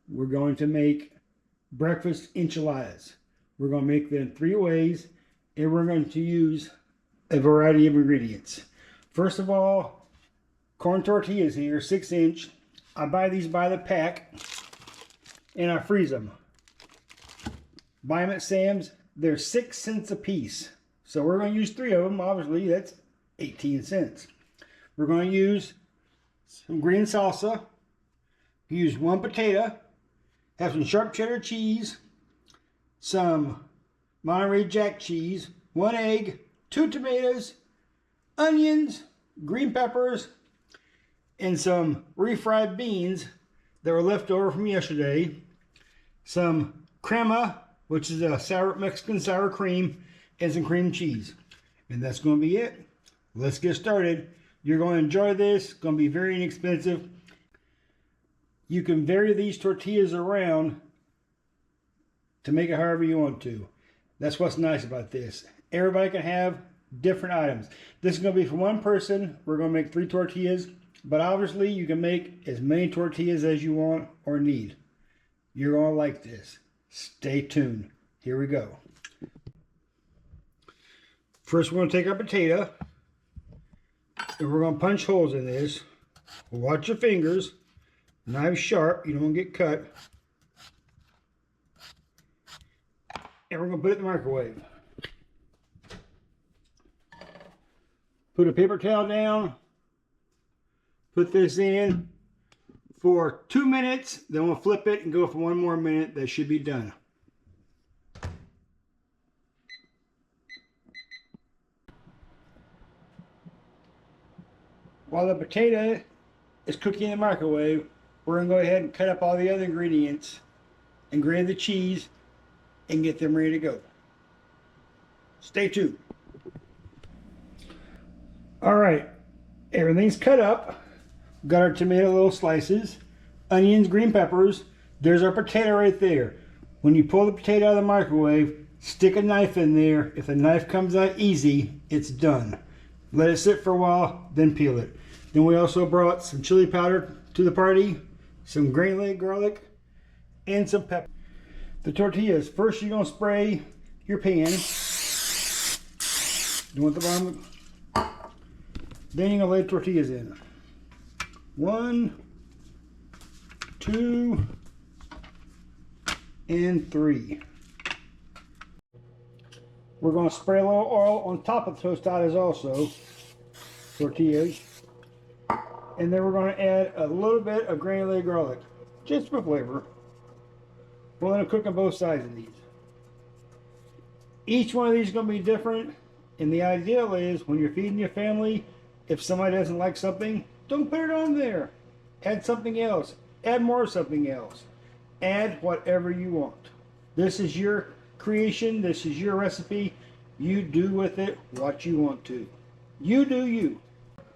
we're going to make breakfast enchiladas. We're going to make them 3 ways, and we're going to use a variety of ingredients. First of all, corn tortillas here, 6-inch. I buy these by the pack, and I freeze them. Buy them at Sam's. They're 6 cents a piece. So we're going to use 3 of them. Obviously, that's 18 cents. We're going to use some green salsa. Use 1 potato. Have some sharp cheddar cheese. Some Monterey Jack cheese. 1 egg. 2 tomatoes. Onions. Green peppers. And some refried beans that were left over from yesterday. Some crema, which is a Mexican sour cream, and some cream cheese. And that's going to be it. Let's get started. You're going to enjoy this. It's going to be very inexpensive. You can vary these tortillas around to make it however you want to. That's what's nice about this. Everybody can have different items. This is going to be for 1 person. We're going to make 3 tortillas. But obviously, you can make as many tortillas as you want or need. You're going to like this. Stay tuned. Here we go. First, we're going to take our potato. And we're going to punch holes in this. Watch your fingers. Knife sharp. You don't want to get cut. And we're going to put it in the microwave. Put a paper towel down. Put this in for 2 minutes. Then we'll flip it and go for 1 more minute. That should be done. While the potato is cooking in the microwave, we're going to go ahead and cut up all the other ingredients and grate the cheese and get them ready to go. Stay tuned. All right, everything's cut up. Got our tomato little slices, onions, green peppers. There's our potato right there. When you pull the potato out of the microwave, stick a knife in there. If the knife comes out easy, it's done. Let it sit for a while, then peel it. Then we also brought some chili powder to the party, some granulated garlic, and some pepper. The tortillas. First, you're going to spray your pan. You want the bottom. Then you're going to lay the tortillas in. 1, 2, and 3. We're going to spray a little oil on top of the tostadas also, tortillas. And then we're going to add a little bit of granulated garlic, just for flavor. We're going to cook on both sides of these. Each one of these is going to be different, and the ideal is when you're feeding your family, if somebody doesn't like something, don't put it on there. Add something else. Add more of something else. Add whatever you want. This is your creation. This is your recipe. You do with it what you want to. You do you.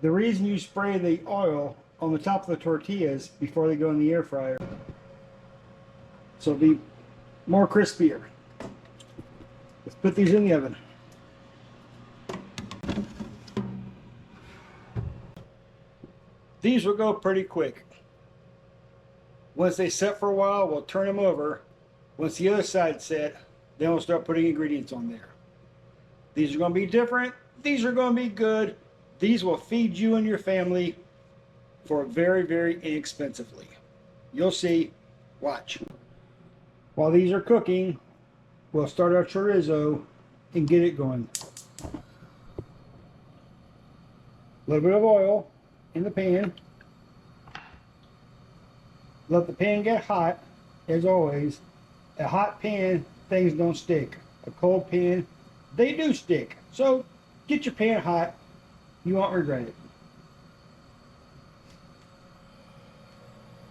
The reason you spray the oil on the top of the tortillas before they go in the air fryer, so it'll be more crispier. Let's put these in the oven. These will go pretty quick. Once they set for a while, we'll turn them over. Once the other side's set, then we'll start putting ingredients on there. These are going to be different. These are going to be good. These will feed you and your family for very, very inexpensively. You'll see. Watch. While these are cooking, we'll start our chorizo and get it going. A little bit of oil in the pan. Let the pan get hot, as always. A hot pan, things don't stick. A cold pan, they do stick. So get your pan hot. You won't regret it.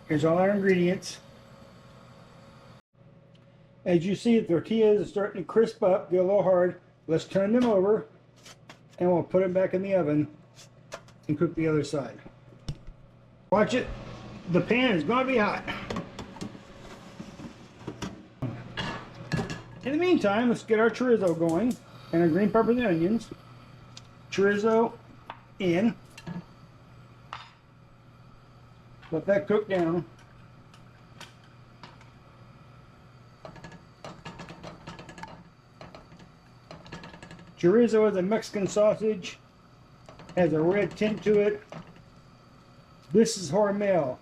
Here's all our ingredients. As you see, the tortillas are starting to crisp up, get a little hard. Let's turn them over, and we'll put them back in the oven and cook the other side. Watch it. The pan is going to be hot. In the meantime, let's get our chorizo going and our green peppers and onions. Chorizo in. Let that cook down. Chorizo is a Mexican sausage, has a red tint to it. This is hormel.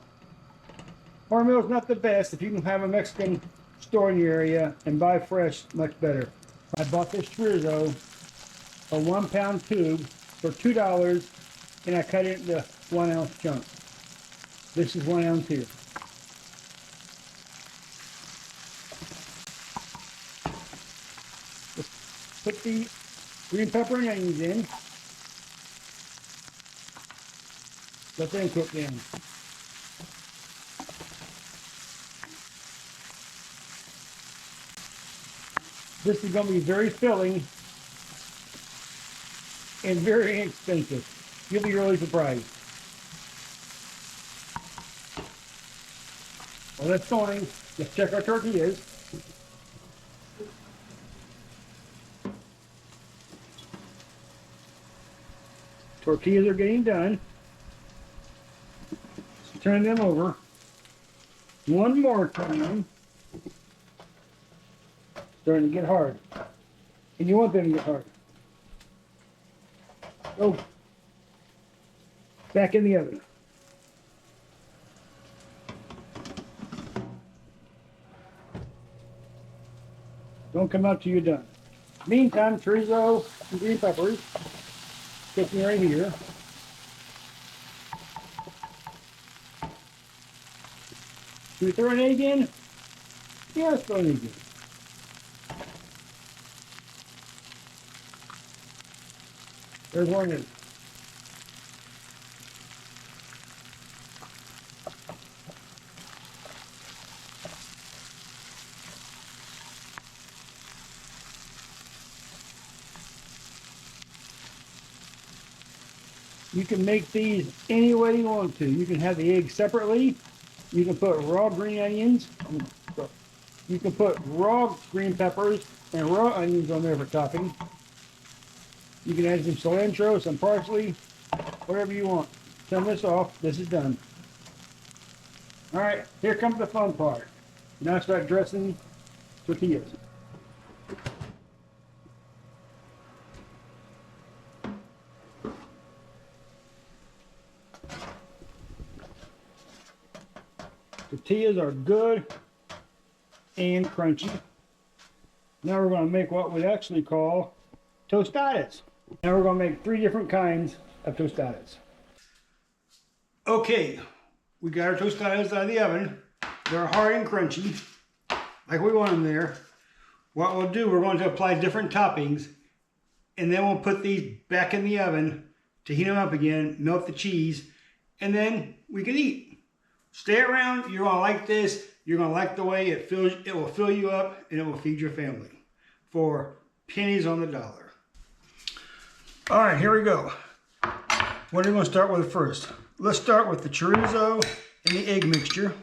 Hormel is not the best. If you can have a Mexican store in your area and buy fresh, much better. I bought this chorizo, a 1 pound tube, for $2, and I cut it into 1 ounce chunks. This is 1 ounce here. Put the green pepper and onions in. Let them cook in. This is going to be very filling and very inexpensive. You'll be really surprised. Well, that's going. Let's check our tortillas. Tortillas are getting done. So turn them over. One more time. Starting to get hard. And you want them to get hard. Go. Back in the oven. Don't come out till you're done. Meantime, chorizo and green peppers cooking right here. Should we throw an egg in? Yeah, let's throw an egg in. There's one egg. You can make these any way you want to. You can have the egg separately. You can put raw green onions. You can put raw green peppers and raw onions on there for topping. You can add some cilantro, some parsley, whatever you want. Turn this off. This is done. All right, here comes the fun part. Now start dressing tortillas. Tortillas are good and crunchy. Now we're going to make what we actually call tostadas. Now we're going to make 3 different kinds of tostadas. Okay, we got our tostadas out of the oven. They're hard and crunchy, like we want them there. What we'll do, we're going to apply different toppings, and then we'll put these back in the oven to heat them up again, melt the cheese, and then we can eat. Stay around, you're going to like this. You're going to like the way it will fill you up, and it will feed your family for pennies on the dollar. All right, here we go. What are we going to start with first? Let's start with the chorizo and the egg mixture.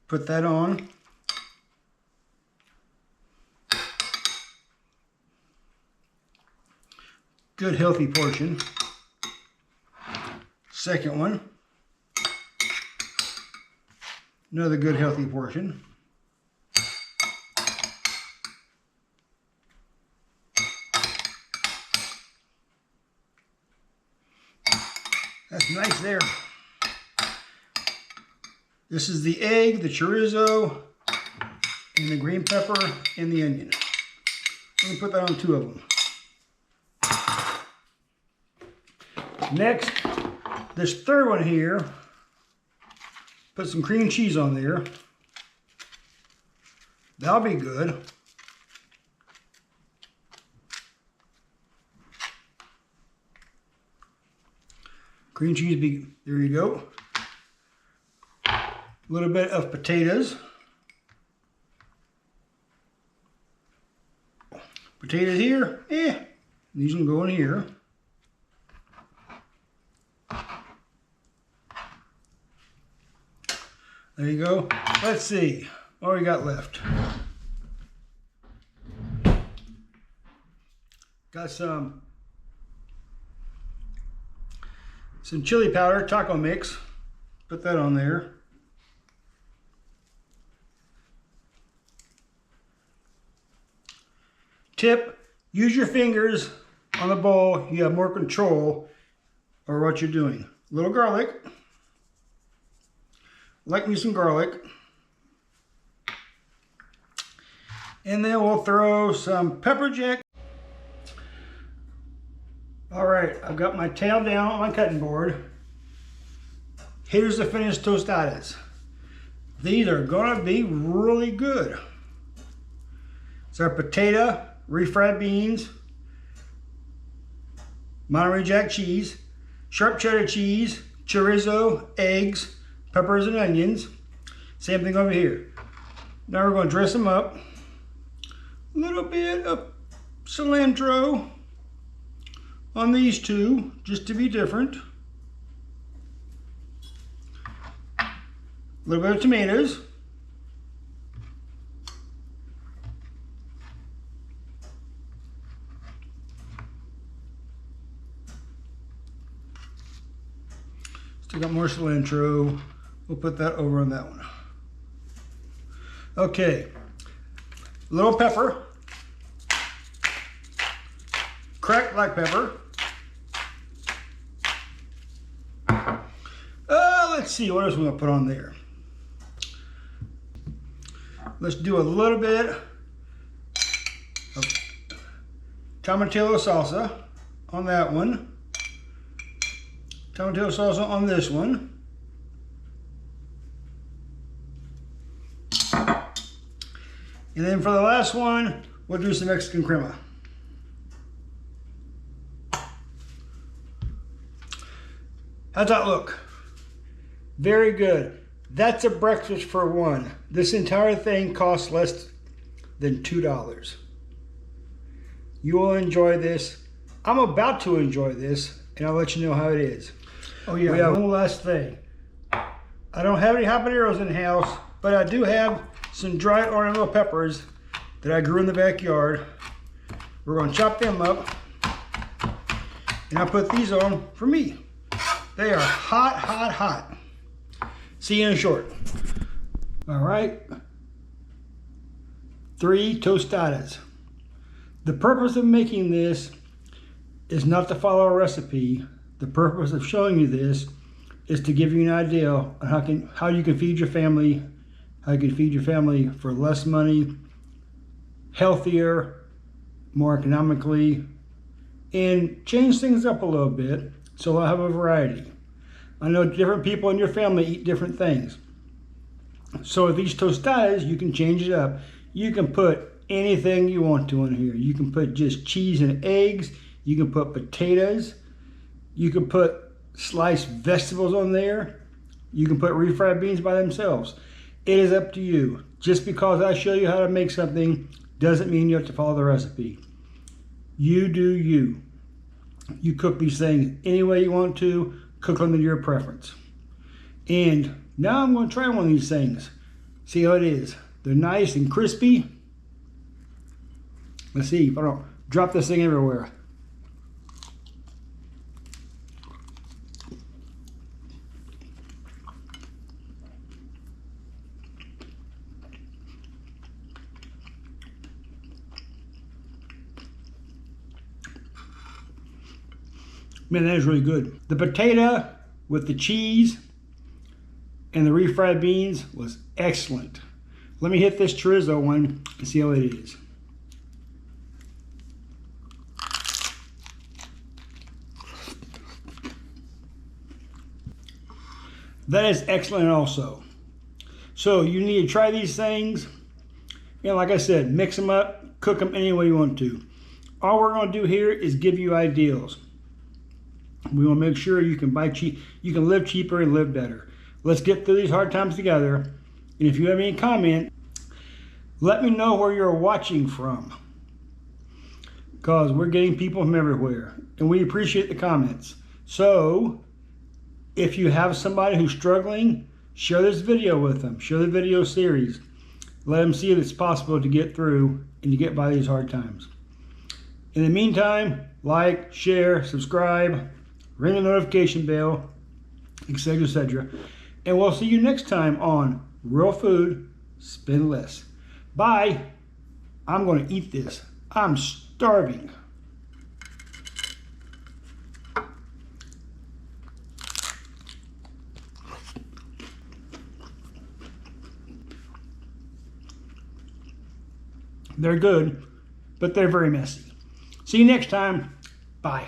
Put that on. Good healthy portion. Second one. Another good healthy portion. That's nice there. This is the egg, the chorizo, and the green pepper, and the onion. Let me put that on 2 of them. Next, this third one here, put some cream cheese on there. That'll be good. Cream cheese, there you go. A little bit of potatoes. Potatoes here, these can go in here. There you go. Let's see what we got left. Got some chili powder, taco mix. Put that on there. tip, use your fingers on the bowl. You have more control over what you're doing. A little garlic. Like me some garlic. And then we'll throw some pepper jack. All right, I've got my tail down on my cutting board. Here's the finished tostadas. These are gonna be really good. It's our potato, refried beans, Monterey Jack cheese, sharp cheddar cheese, chorizo, eggs, peppers and onions. Same thing over here. Now we're going to dress them up. A little bit of cilantro on these two, just to be different. A little bit of tomatoes. Still got more cilantro. We'll put that over on that one. Okay, a little pepper, cracked black pepper. Let's see, what else we're gonna put on there? Let's do a little bit of tomatillo salsa on that one. Tomatillo salsa on this one. And then for the last one, we'll do some Mexican crema. How's that look? Very good. That's a breakfast for one. This entire thing costs less than $2. You will enjoy this. I'm about to enjoy this, and I'll let you know how it is. Oh yeah, we have one last thing. I don't have any habaneros in the house, but I do have some dried ornamental peppers that I grew in the backyard. We're going to chop them up, and I put these on for me. They are hot, hot, hot. See you in short. All right, 3 tostadas. The purpose of making this is not to follow a recipe. The purpose of showing you this is to give you an idea on how you can feed your family, how you can feed your family for less money, healthier, more economically, and change things up a little bit so I'll have a variety. I know different people in your family eat different things. So with these tostadas, you can change it up. You can put anything you want to in here. You can put just cheese and eggs. You can put potatoes. You can put sliced vegetables on there. You can put refried beans by themselves. It is up to you. Just because I show you how to make something doesn't mean you have to follow the recipe. You do you. You cook these things any way you want to. Cook them to your preference. And now I'm going to try one of these things. See how it is. They're nice and crispy. Let's see if I don't drop this thing everywhere. Man, that is really good. The potato with the cheese and the refried beans was excellent. Let me hit this chorizo one and see how it is. That is excellent also. So you need to try these things. And like I said, mix them up, cook them any way you want to. All we're going to do here is give you ideals. We want to make sure you can buy cheap, you can live cheaper and live better. Let's get through these hard times together. And if you have any comment, let me know where you're watching from, because we're getting people from everywhere and we appreciate the comments. So if you have somebody who's struggling, share this video with them. Share the video series. Let them see that it's possible to get through and to get by these hard times. In the meantime, like, share, subscribe, ring the notification bell, etc., etc. And we'll see you next time on Real Food, Spend Less. Bye. I'm going to eat this. I'm starving. They're good, but they're very messy. See you next time. Bye.